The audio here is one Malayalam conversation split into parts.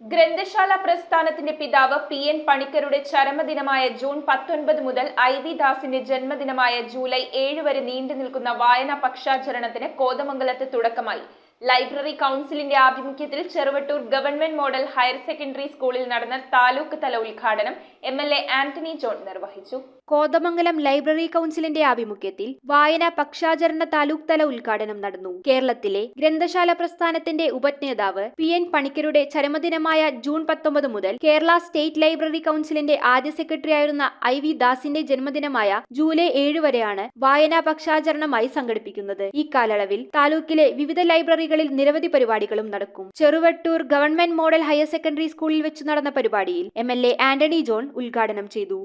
ഗ്രന്ഥശാല പ്രസ്ഥാനത്തിന്റെ പിതാവ് പി.എൻ. പണിക്കരുടെ ചരമദിനമായ ജൂൺ 19 മുതൽ ഐ.വി. ദാസിന്റെ ജന്മദിനമായ ജൂലൈ 7 വരെ നീണ്ടുനിൽക്കുന്ന വായനാ പക്ഷാചരണത്തിന് കോതമംഗലത്ത് തുടക്കമായി. ലൈബ്രറി കൗൺസിലിന്റെ ആഭിമുഖ്യത്തിൽ Cheruvattoor government model higher secondary സ്കൂളിൽ നടന്ന താലൂക്ക് തല ഉദ്ഘാടനം എം.എൽ.എ. ആന്റണി ജോൺ നിർവഹിച്ചു. കോതമംഗലം ലൈബ്രറി കൗൺസിലിന്റെ ആഭിമുഖ്യത്തിൽ വായനാ പക്ഷാചരണ താലൂക്ക് തല ഉദ്ഘാടനം നടന്നു. കേരളത്തിലെ ഗ്രന്ഥശാല പ്രസ്ഥാനത്തിന്റെ ഉപജ്ഞേതാവ് പി.എൻ. പണിക്കരുടെ ചരമദിനമായ ജൂൺ 19 മുതൽ കേരള സ്റ്റേറ്റ് ലൈബ്രറി കൗൺസിലിന്റെ ആദ്യ സെക്രട്ടറിയായിരുന്ന ഐ.വി. ദാസിന്റെ ജന്മദിനമായ ജൂലൈ 7 വരെയാണ് വായനാ പക്ഷാചരണമായി സംഘടിപ്പിക്കുന്നത്. ഈ കാലയളവിൽ താലൂക്കിലെ വിവിധ ലൈബ്രറികളിൽ നിരവധി പരിപാടികളും നടക്കും. Cheruvattoor government model higher secondary സ്കൂളിൽ വെച്ച് നടന്ന പരിപാടിയിൽ എം.എൽ.എ. ആന്റണി ജോൺ ഉദ്ഘാടനം ചെയ്തു.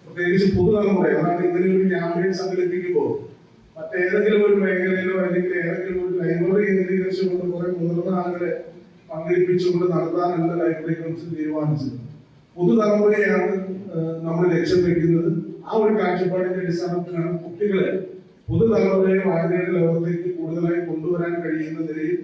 പ്രത്യേകിച്ച് പുതുതലമുറ ഇങ്ങനെ ഒരു ക്യാമ്പയിൻ സംഘടിപ്പിക്കുമ്പോൾ മറ്റേതെങ്കിലും ഒരു മേഖലയിലോ അല്ലെങ്കിൽ ഏതെങ്കിലും ഒരു ലൈബ്രറി കേന്ദ്രീകരിച്ചുകൊണ്ട് കുറെ മുതിർന്ന ആളുകളെ പങ്കെടുപ്പിച്ചുകൊണ്ട് നടത്താനല്ല ലൈബ്രറി കൗൺസിൽ തീരുമാനിച്ചത്. പുതുതലമുറയാണ് നമ്മൾ ലക്ഷ്യം വെക്കുന്നത്. ആ ഒരു കാഴ്ചപ്പാടിന്റെ അടിസ്ഥാനത്തിലാണ് കുട്ടികളെ പുതുതലമുറയെ വായനയുടെ ലോകത്തേക്ക് കൂടുതലായി കൊണ്ടുവരാൻ കഴിയുന്ന നിലയിൽ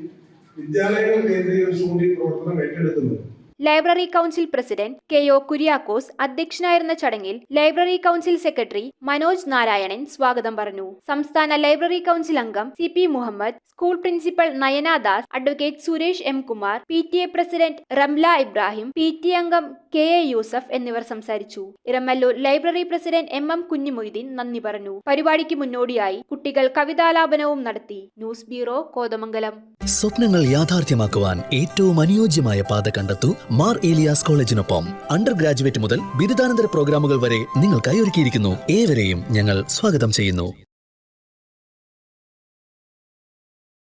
വിദ്യാലയങ്ങൾ കേന്ദ്രീകരിച്ചുകൊണ്ട് ഈ പ്രവർത്തനം ഏറ്റെടുക്കുന്നത്. Library council president K O. Kuriakose അധ്യക്ഷനായിരുന്ന ചടങ്ങിൽ library council secretary Manoj Narayanan സ്വാഗതം പറഞ്ഞു. സംസ്ഥാന ലൈബ്രറി കൗൺസിൽ അംഗം C P. Muhammad, school principal Nayana Das, advocate Suresh M. Kumar, PTA. President Ramla Ibrahim, PTA. അംഗം കെ.എ. യൂസഫ് എന്നിവർ സംസാരിച്ചു. Iramalloor library president M M. Kunjimoideen നന്ദി പറഞ്ഞു. പരിപാടിക്ക് മുന്നോടിയായി കുട്ടികൾ കവിതാലാപനവും നടത്തി. News bureau, Kothamangalam. സ്വപ്നങ്ങൾ യാഥാർത്ഥ്യമാക്കുവാൻ ഏറ്റവും അനുയോജ്യമായ പാത കണ്ടെത്തൂ മാർ ഏലിയാസ് കോളേജിനൊപ്പം. അണ്ടർ ഗ്രാജുവേറ്റ് മുതൽ ബിരുദാനന്തര പ്രോഗ്രാമുകൾ വരെ നിങ്ങൾക്കായി ഒരുക്കിയിരിക്കുന്നു. ഏവരെയും ഞങ്ങൾ സ്വാഗതം ചെയ്യുന്നു.